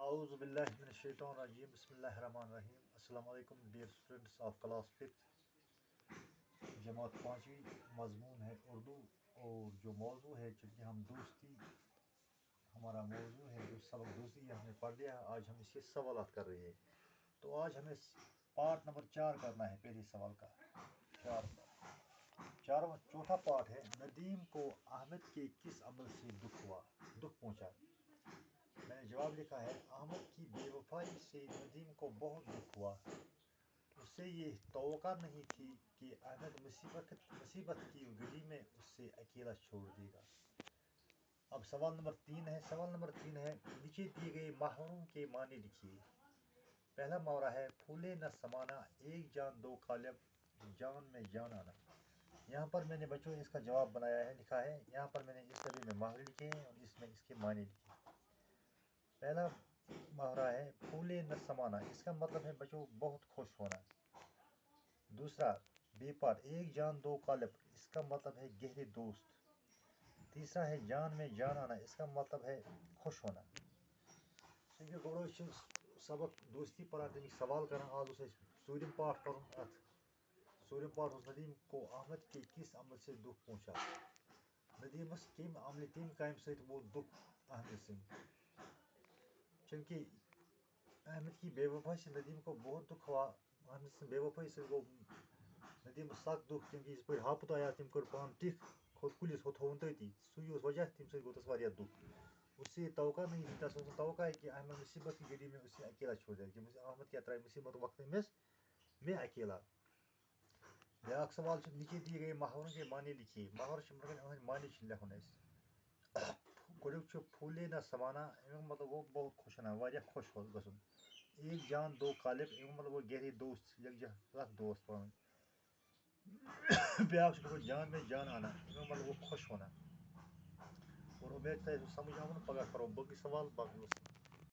اعوذ باللہ من الشیطان الرجیم بسم اللہ الرحمن الرحیم السلام علیکم ڈیئر اسٹوڈنٹس آف کلاس 5 جماعت 5ویں مضمون ہے اردو اور جو موضوع ہے چونکہ ہم دوستی ہمارا موضوع ہے جو سبق دوستی ہم نے پڑھ لیا. آج ہم اس کے سوالات کر رہے ہیں. تو آج ہمیں پارٹ نمبر 4 کرنا ہے. پہلے سوال کا چوتھا پارٹ ہے ندیم کو احمد کے کس عمل سے دکھ پہنچا. میں نے جواب لکھا ہے احمد کی بے وفائی سے ندیم کو بہت دکھ ہوا. اس سے یہ توقع نہیں تھی کہ احمد مصیبت کی گھڑی میں اس سے اکیلا چھوڑ دے گا. اب سوال نمبر 3 ہے. سوال نمبر 3 ہے نیچے دیے گئے محاوروں کے معنی لکھیے. پہلا محاورہ ہے پھولے نہ سمانا ایک جان دو قالب جان میں جان آنا. یہاں پر میں نے بچوں اس کا جواب بنایا ہے, لکھا ہے. یہاں پر میں نے اس طرح میں محاورے لکھے ہیں اور اس میں اس کے معنی لکھے. پہلا محاورہ ہے پھولے نہ سمانا, اس کا مطلب ہے بچوں بہت خوش ہونا. دوسرا بے پار ایک جان دو قالب, اس کا مطلب ہے گہرے دوست. تیسرا ہے جان میں جان آنا, اس کا مطلب ہے خوش ہونا. سبق دوستی پر سوال کرنا آز ژوٗرِم پارٹ کرُن. ژوٗرِم پارٹ اوس ندیم کو احمد کے کس عمل سے دکھ پہنچا. ندیمس کمہِ عملہِ کمہِ کامہِ سۭتۍ ووت دکھ احمد سٕنٛدۍ. چونکہ احمد کی بے وفائی سے ندیم کو بہت دکھ ہوا. احمد سٕنٛدِ بے وفائی سے گوٚو ندیمس سخ دکھ, کیونکہ یِژ پٲٹھۍ ہاپت آیا تٔمۍ کٔر پانہٕ ٹِکھ, کھوٚت کُلِس ہُہ تھووُن تٔتی. سُے اوس وجہ تَمہِ سۭتۍ گوٚو تَس واریاہ دکھ. اس سے توقع نہیں تھی, تس اوس نہٕ توقع کہ احمد مصیبت کی گھڑی میں اسے اکیلا چھوڑ دے گا. احمد کیا ترٛایہِ مصیبت وقتہٕ میں اکیلا. بیٛاکھ سوال چھُ نیچے دیے گئے محاورن کے معنی لکھیے. محاورٕ چھِ مگر یِہٕنٛدۍ معنی چھِ لیکھُن اَسہِ. گۄڈٕنیُک چھُ پھوٗلے نہ سمانا, امیُک مطلب گوٚو بہت خوش ہونا, واریاہ خوش گژھُن. ایک جان دو قالب, امیُک مطلب گوٚو گہرے دوست, یکجہ دوست پانہٕ ؤنۍ. بیٛاکھ چھُ گوٚمُت جان میں جان آنا, امیُک مطلب گوٚو خوش ہونا. اور امید تۄہہِ سمجھ آو نہٕ, پگاہ کرو باقٕے سوال باقٕے